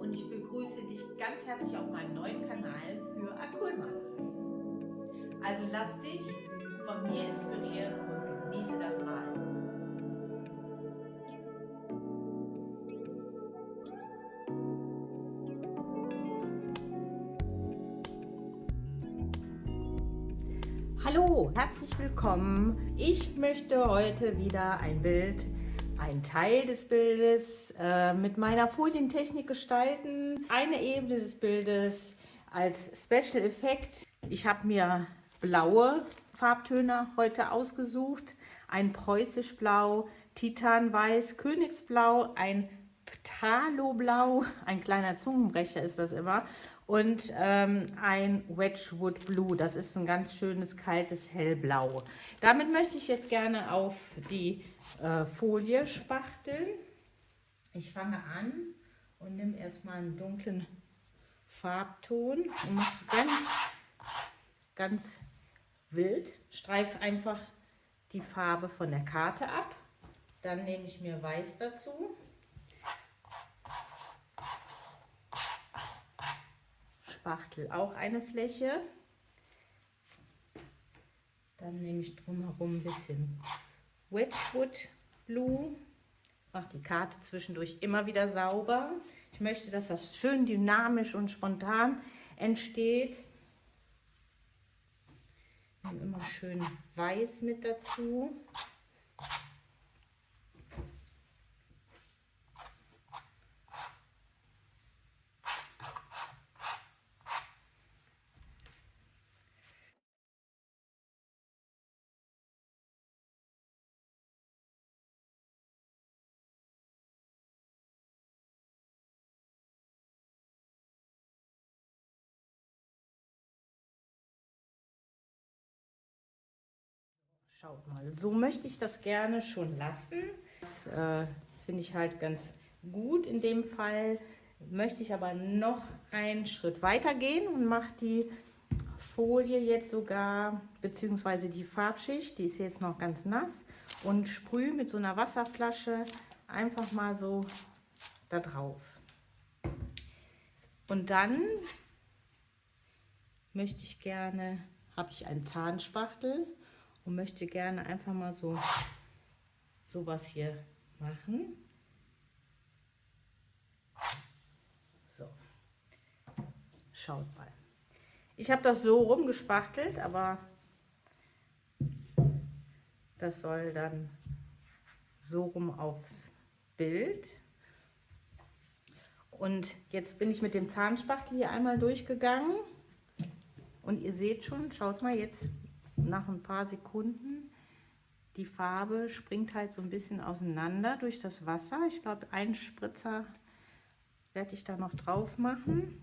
und ich begrüße dich ganz herzlich auf meinem neuen Kanal für Acrylmalerei. Also lass dich von mir inspirieren und genieße das Malen. Hallo, herzlich willkommen. Ich möchte heute wieder einen Teil des Bildes mit meiner Folientechnik gestalten. Eine Ebene des Bildes als Special Effekt. Ich habe mir blaue Farbtöne heute ausgesucht. Ein Preußischblau, Titanweiß, Königsblau, ein Ptaloblau, ein kleiner Zungenbrecher ist das immer, und ein Wedgwood Blue, das ist ein ganz schönes kaltes Hellblau. Damit möchte ich jetzt gerne auf die Folie spachteln. Ich fange an und nehme erstmal einen dunklen Farbton und mache ganz wild, streife einfach die Farbe von der Karte ab. Dann nehme ich mir Weiß dazu. Spachtel auch eine Fläche. Dann nehme ich drumherum ein bisschen Wedgwood Blue. Mache die Karte zwischendurch immer wieder sauber. Ich möchte, dass das schön dynamisch und spontan entsteht. Nehme immer schön Weiß mit dazu. Schaut mal, so möchte ich das gerne schon lassen. Das finde ich halt ganz gut. In dem Fall möchte ich aber noch einen Schritt weiter gehen und mache die Folie jetzt sogar, beziehungsweise die Farbschicht, die ist jetzt noch ganz nass, und sprühe mit so einer Wasserflasche einfach mal so da drauf. Und dann möchte ich gerne, habe ich einen Zahnspachtel und möchte gerne einfach mal so was hier machen. So, schaut mal. Ich habe das so rumgespachtelt, aber das soll dann so rum aufs Bild. Und jetzt bin ich mit dem Zahnspachtel hier einmal durchgegangen. Und ihr seht schon, schaut mal, jetzt nach ein paar Sekunden, die Farbe springt halt so ein bisschen auseinander durch das Wasser. Ich glaube, einen Spritzer werde ich da noch drauf machen.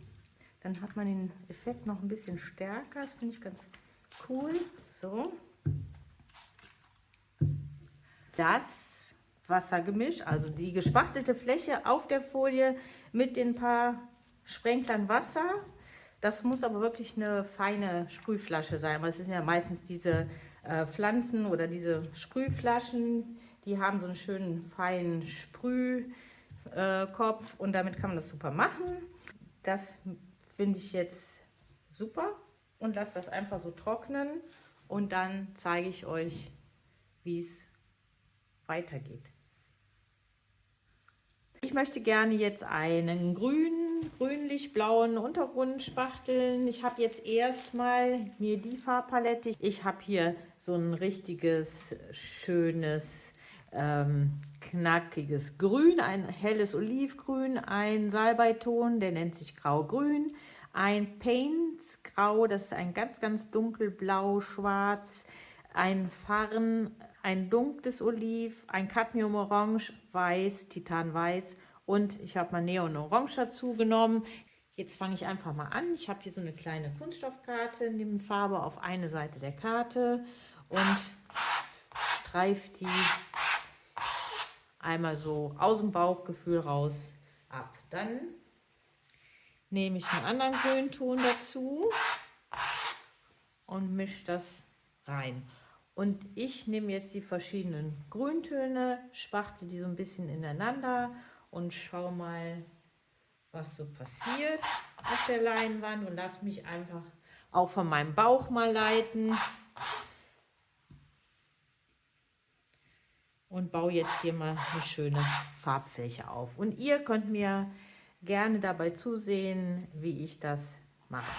Dann hat man den Effekt noch ein bisschen stärker. Das finde ich ganz cool. So. Das Wassergemisch, also die gespachtelte Fläche auf der Folie mit den paar Sprenklern Wasser. Das muss aber wirklich eine feine Sprühflasche sein, weil es sind ja meistens diese Pflanzen oder diese Sprühflaschen, die haben so einen schönen feinen Sprühkopf und damit kann man das super machen. Das finde ich jetzt super und lasse das einfach so trocknen und dann zeige ich euch, wie es weitergeht. Ich möchte gerne jetzt einen grünlich-blauen Untergrund spachteln. Ich habe jetzt erstmal mir die Farbpalette. Ich habe hier so ein richtiges, schönes, knackiges Grün, ein helles Olivgrün, ein Salbeiton, der nennt sich Grau-Grün, ein Paints-Grau, das ist ein ganz dunkelblau, schwarz, ein Farn, ein dunkles Oliv, ein Cadmium-Orange, Weiß, Titanweiß und ich habe mal Neon-Orange dazu genommen. Jetzt fange ich einfach mal an. Ich habe hier so eine kleine Kunststoffkarte, nehme Farbe auf eine Seite der Karte und streife die einmal so aus dem Bauchgefühl raus ab. Dann nehme ich einen anderen Grünton dazu und mische das rein. Und ich nehme jetzt die verschiedenen Grüntöne, spachtle die so ein bisschen ineinander und schau mal, was so passiert auf der Leinwand und lasse mich einfach auch von meinem Bauch mal leiten. Und baue jetzt hier mal eine schöne Farbfläche auf. Und ihr könnt mir gerne dabei zusehen, wie ich das mache.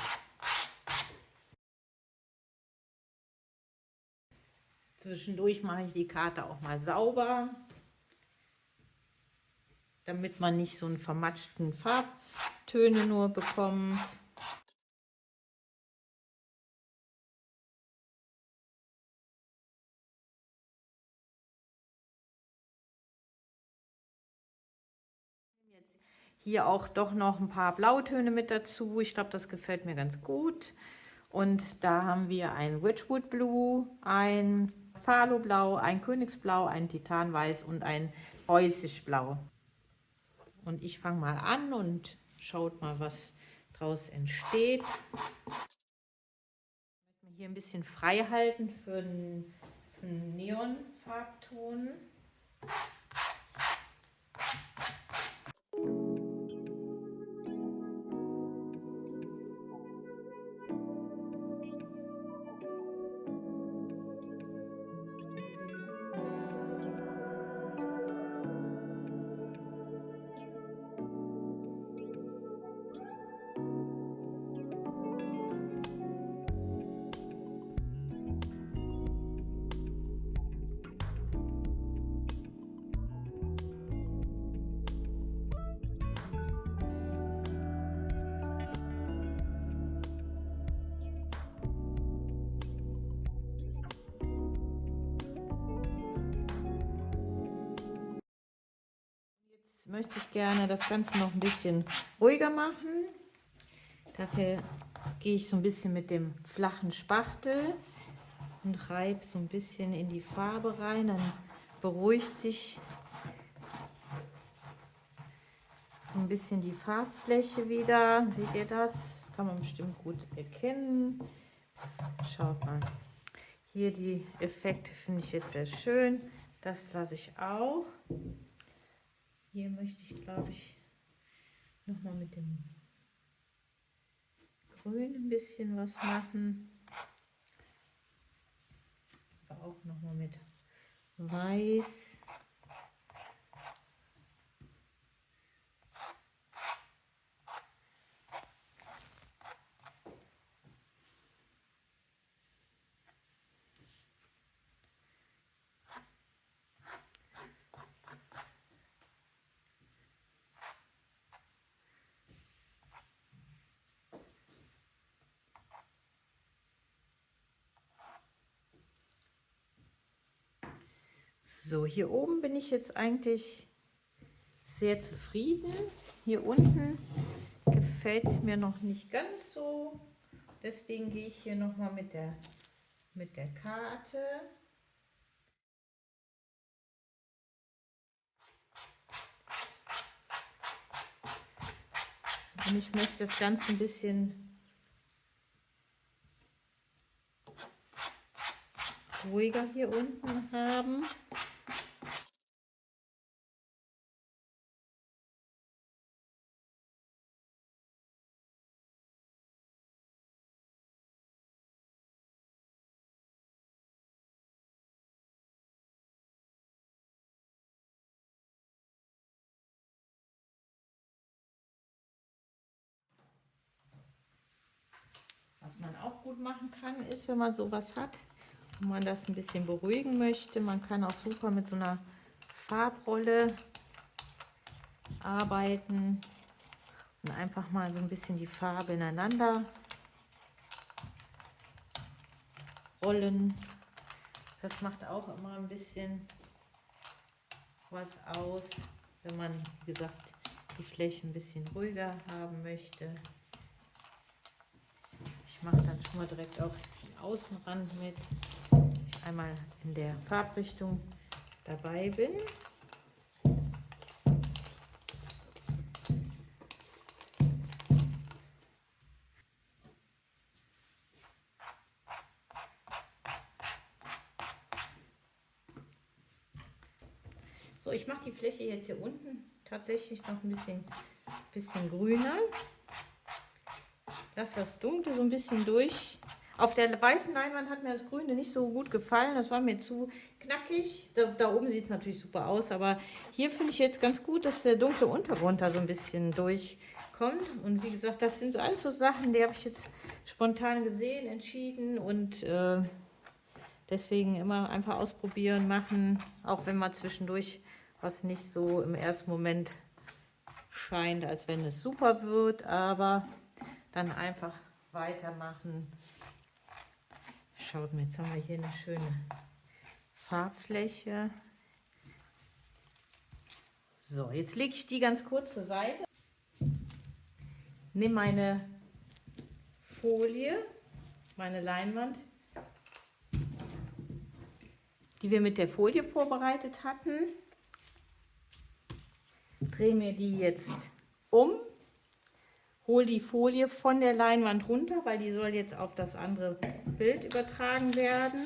Zwischendurch mache ich die Karte auch mal sauber, damit man nicht so einen vermatschten Farbtöne nur bekommt. Jetzt hier auch doch noch ein paar Blautöne mit dazu. Ich glaube, das gefällt mir ganz gut. Und da haben wir ein Wedgwood Blue, ein Phthalo Blau, ein Königsblau, ein Titanweiß und ein Preußisch Blau. Und ich fange mal an und schaut mal, was draus entsteht. Ich möchte mir hier ein bisschen frei halten für einen Neonfarbton. Jetzt möchte ich gerne das Ganze noch ein bisschen ruhiger machen. Dafür gehe ich so ein bisschen mit dem flachen Spachtel und reibe so ein bisschen in die Farbe rein. Dann beruhigt sich so ein bisschen die Farbfläche wieder. Seht ihr das? Das kann man bestimmt gut erkennen. Schaut mal. Hier die Effekte finde ich jetzt sehr schön. Das lasse ich auch. Hier möchte ich, glaube ich, nochmal mit dem Grün ein bisschen was machen. Aber auch nochmal mit Weiß. So, hier oben bin ich jetzt eigentlich sehr zufrieden. Hier unten gefällt es mir noch nicht ganz so. Deswegen gehe ich hier nochmal mit der Karte. Und ich möchte das Ganze ein bisschen ruhiger hier unten haben. Was man auch gut machen kann, ist, wenn man sowas hat und man das ein bisschen beruhigen möchte, man kann auch super mit so einer Farbrolle arbeiten und einfach mal so ein bisschen die Farbe ineinander rollen. Das macht auch immer ein bisschen was aus, wenn man, wie gesagt, die Fläche ein bisschen ruhiger haben möchte. Ich mache dann schon mal direkt auch den Außenrand mit, dass ich einmal in der Farbrichtung dabei bin. So, ich mache die Fläche jetzt hier unten tatsächlich noch ein bisschen grüner. Lass das Dunkle so ein bisschen durch. Auf der weißen Leinwand hat mir das Grüne nicht so gut gefallen. Das war mir zu knackig. Da oben sieht es natürlich super aus, aber hier finde ich jetzt ganz gut, dass der dunkle Untergrund da so ein bisschen durchkommt. Und wie gesagt, das sind so alles so Sachen, die habe ich jetzt spontan gesehen, entschieden und deswegen immer einfach ausprobieren, machen, auch wenn mal zwischendurch was nicht so im ersten Moment scheint, als wenn es super wird, aber dann einfach weitermachen. Schaut mal, jetzt haben wir hier eine schöne Farbfläche. So, jetzt lege ich die ganz kurz zur Seite. Nehme meine Folie, meine Leinwand, die wir mit der Folie vorbereitet hatten. Drehe mir die jetzt um, hole die Folie von der Leinwand runter, weil die soll jetzt auf das andere Bild übertragen werden.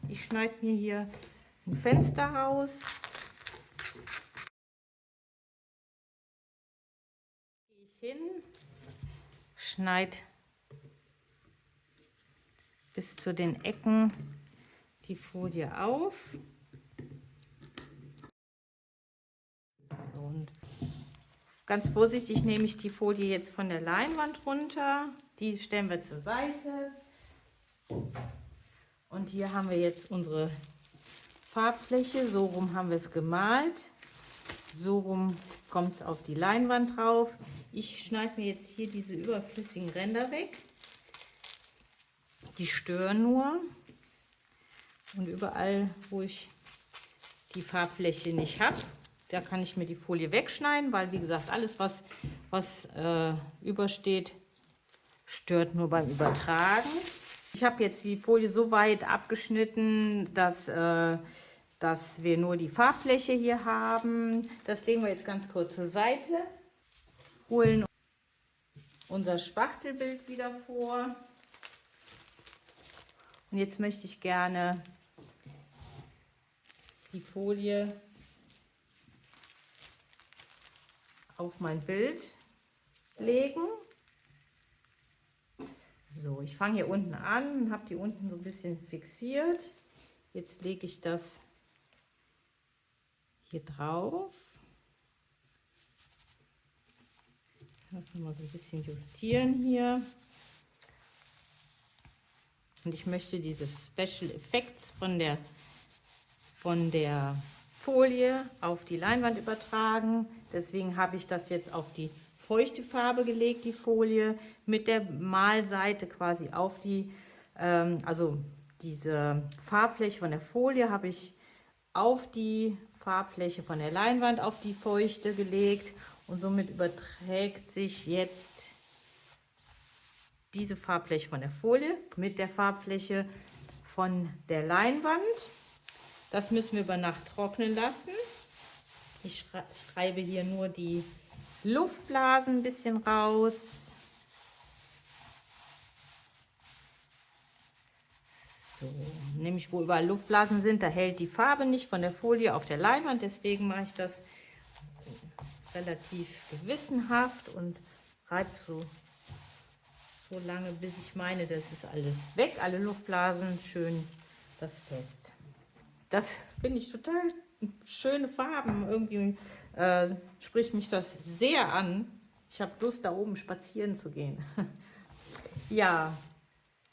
Ich schneide mir hier ein Fenster raus. Gehe ich hin, schneide bis zu den Ecken die Folie auf. So, und ganz vorsichtig nehme ich die Folie jetzt von der Leinwand runter. Die stellen wir zur Seite. Und hier haben wir jetzt unsere Farbfläche. So rum haben wir es gemalt. So rum kommt es auf die Leinwand drauf. Ich schneide mir jetzt hier diese überflüssigen Ränder weg. Die stören nur. Und überall, wo ich die Farbfläche nicht habe, da kann ich mir die Folie wegschneiden, weil wie gesagt, alles was übersteht, stört nur beim Übertragen. Ich habe jetzt die Folie so weit abgeschnitten, dass wir nur die Farbfläche hier haben. Das legen wir jetzt ganz kurz zur Seite. Holen unser Spachtelbild wieder vor. Und jetzt möchte ich gerne die Folie auf mein Bild legen. So, ich fange hier unten an und habe die unten so ein bisschen fixiert. Jetzt lege ich das hier drauf. Lass mal so ein bisschen justieren hier. Und ich möchte diese Special Effects von der Folie auf die Leinwand übertragen. Deswegen habe ich das jetzt auf die feuchte Farbe gelegt, die Folie, mit der Malseite quasi auf die, also diese Farbfläche von der Folie habe ich auf die Farbfläche von der Leinwand, auf die feuchte gelegt und somit überträgt sich jetzt diese Farbfläche von der Folie mit der Farbfläche von der Leinwand. Das müssen wir über Nacht trocknen lassen. Ich schreibe hier nur die Luftblasen ein bisschen raus. So, nämlich wo überall Luftblasen sind, da hält die Farbe nicht von der Folie auf der Leinwand. Deswegen mache ich das relativ gewissenhaft und reibe so lange, bis ich meine, das ist alles weg. Alle Luftblasen, schön das fest. Das finde ich total schöne Farben. Irgendwie spricht mich das sehr an. Ich habe Lust, da oben spazieren zu gehen. Ja,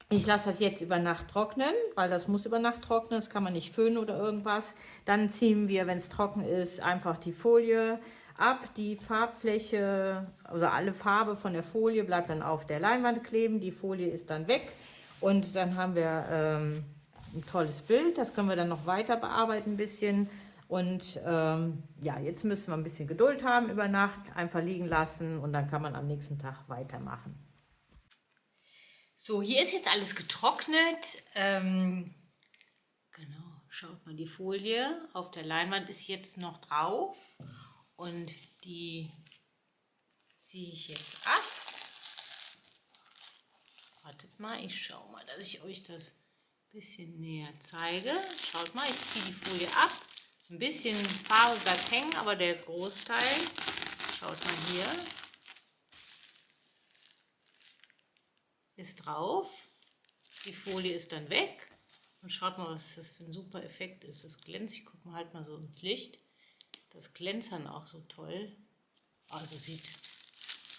ich lasse das jetzt über Nacht trocknen, weil das muss über Nacht trocknen. Das kann man nicht föhnen oder irgendwas. Dann ziehen wir, wenn es trocken ist, einfach die Folie ab. Die Farbfläche, also alle Farbe von der Folie bleibt dann auf der Leinwand kleben. Die Folie ist dann weg und dann haben wir ein tolles Bild. Das können wir dann noch weiter bearbeiten ein bisschen. Und ja, jetzt müssen wir ein bisschen Geduld haben über Nacht, einfach liegen lassen und dann kann man am nächsten Tag weitermachen. So, hier ist jetzt alles getrocknet. Genau, schaut mal, die Folie auf der Leinwand ist jetzt noch drauf und die ziehe ich jetzt ab. Wartet mal, ich schaue mal, dass ich euch das ein bisschen näher zeige. Schaut mal, ich ziehe die Folie ab. Ein bisschen Farbe bleibt hängen, aber der Großteil, schaut mal hier, ist drauf. Die Folie ist dann weg. Und schaut mal, was das für ein super Effekt ist. Das glänzt, ich gucke mal halt mal so ins Licht. Das Glänzern auch so toll. Also sieht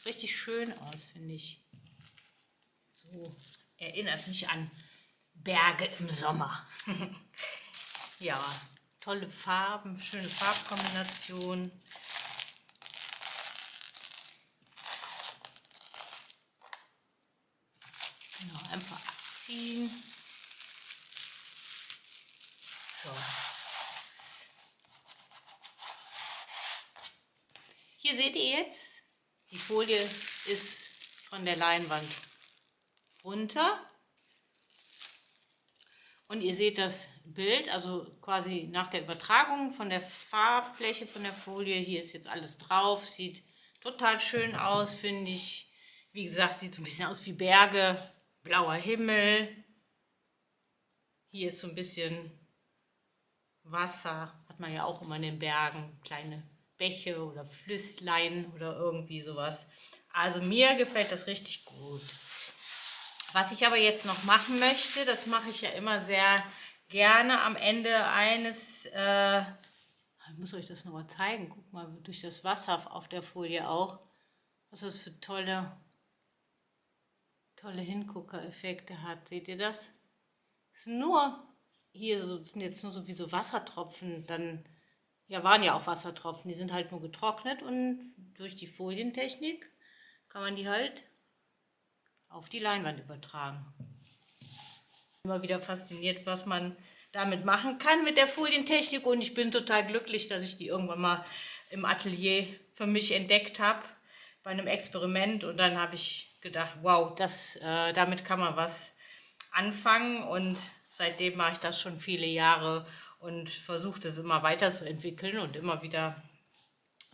richtig schön aus, finde ich. So erinnert mich an Berge im Sommer. Ja, tolle Farben, schöne Farbkombination. Genau, einfach abziehen. So. Hier seht ihr jetzt, die Folie ist von der Leinwand runter. Und ihr seht das Bild, also quasi nach der Übertragung von der Farbfläche von der Folie. Hier ist jetzt alles drauf, sieht total schön aus, finde ich. Wie gesagt, sieht so ein bisschen aus wie Berge, blauer Himmel. Hier ist so ein bisschen Wasser, hat man ja auch immer in den Bergen, kleine Bäche oder Flüsslein oder irgendwie sowas. Also mir gefällt das richtig gut. Was ich aber jetzt noch machen möchte, das mache ich ja immer sehr gerne am Ende eines, ich muss euch das nochmal zeigen, guck mal, durch das Wasser auf der Folie auch, was das für tolle Hingucker-Effekte hat. Seht ihr das? Das ist nur, hier sind jetzt nur so wie so Wassertropfen, dann, ja, waren ja auch Wassertropfen, die sind halt nur getrocknet und durch die Folientechnik kann man die halt auf die Leinwand übertragen. Immer wieder fasziniert, was man damit machen kann mit der Folientechnik, und ich bin total glücklich, dass ich die irgendwann mal im Atelier für mich entdeckt habe bei einem Experiment, und dann habe ich gedacht, wow, damit kann man was anfangen, und seitdem mache ich das schon viele Jahre und versuche das immer weiterzuentwickeln und immer wieder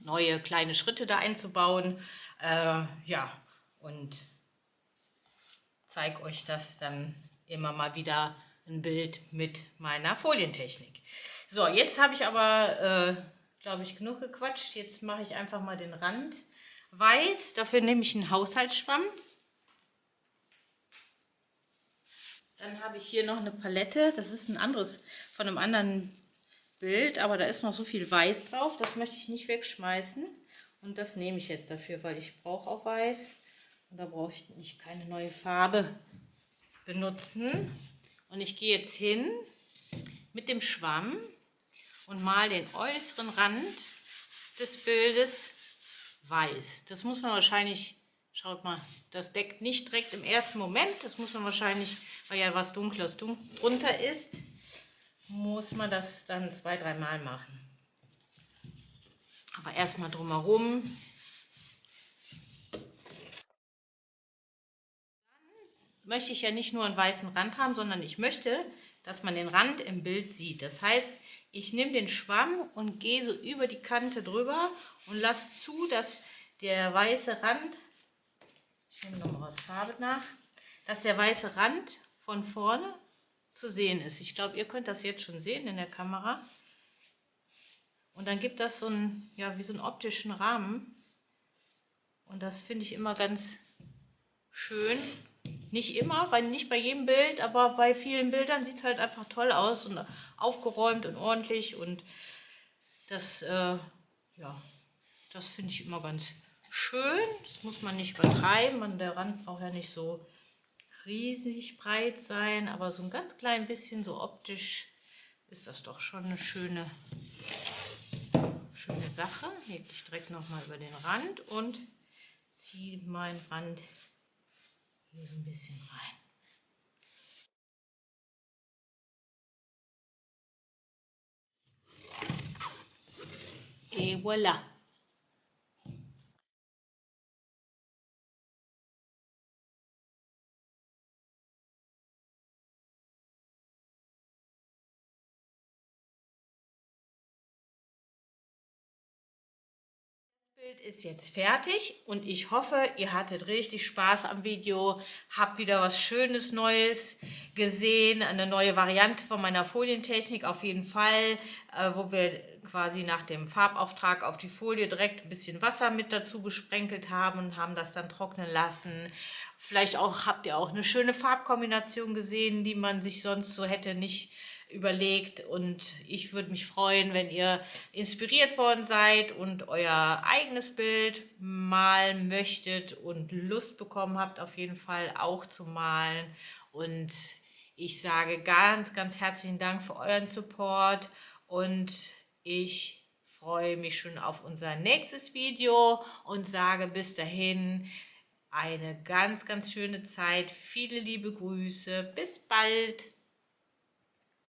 neue kleine Schritte da einzubauen. Ja, und zeige euch das dann immer mal wieder ein Bild mit meiner Folientechnik. So, jetzt habe ich aber, glaube ich, genug gequatscht. Jetzt mache ich einfach mal den Rand weiß. Dafür nehme ich einen Haushaltsschwamm. Dann habe ich hier noch eine Palette. Das ist ein anderes von einem anderen Bild, aber da ist noch so viel Weiß drauf. Das möchte ich nicht wegschmeißen. Und das nehme ich jetzt dafür, weil ich brauche auch Weiß. Und da brauche ich nicht keine neue Farbe benutzen. Und ich gehe jetzt hin mit dem Schwamm und mal den äußeren Rand des Bildes weiß. Das muss man wahrscheinlich, schaut mal, das deckt nicht direkt im ersten Moment. Das muss man wahrscheinlich, weil ja was Dunkles drunter ist, muss man das dann 2-3 Mal machen. Aber erstmal drumherum. Möchte ich ja nicht nur einen weißen Rand haben, sondern ich möchte, dass man den Rand im Bild sieht. Das heißt, ich nehme den Schwamm und gehe so über die Kante drüber und lasse zu, dass der weiße Rand, ich nehme nochmal was Farbe nach, dass der weiße Rand von vorne zu sehen ist. Ich glaube, ihr könnt das jetzt schon sehen in der Kamera. Und dann gibt das so einen, ja, wie so einen optischen Rahmen. Und das finde ich immer ganz schön. Nicht immer, nicht bei jedem Bild, aber bei vielen Bildern sieht es halt einfach toll aus und aufgeräumt und ordentlich. Und das, ja, das finde ich immer ganz schön. Das muss man nicht übertreiben. Der Rand braucht ja nicht so riesig breit sein, aber so ein ganz klein bisschen so optisch ist das doch schon eine schöne Sache. Hier gehe ich direkt nochmal über den Rand und ziehe meinen Rand hier so ein bisschen rein. Et voilà. Bild ist jetzt fertig und ich hoffe, ihr hattet richtig Spaß am Video, habt wieder was Schönes Neues gesehen, eine neue Variante von meiner Folientechnik auf jeden Fall. wo wir quasi nach dem Farbauftrag auf die Folie direkt ein bisschen Wasser mit dazu gesprenkelt haben und haben das dann trocknen lassen. Vielleicht auch habt ihr auch eine schöne Farbkombination gesehen, die man sich sonst so hätte nicht überlegt, und ich würde mich freuen, wenn ihr inspiriert worden seid und euer eigenes Bild malen möchtet und Lust bekommen habt, auf jeden Fall auch zu malen. Und ich sage ganz, ganz herzlichen Dank für euren Support und ich freue mich schon auf unser nächstes Video und sage bis dahin eine ganz, ganz schöne Zeit. Viele liebe Grüße. Bis bald.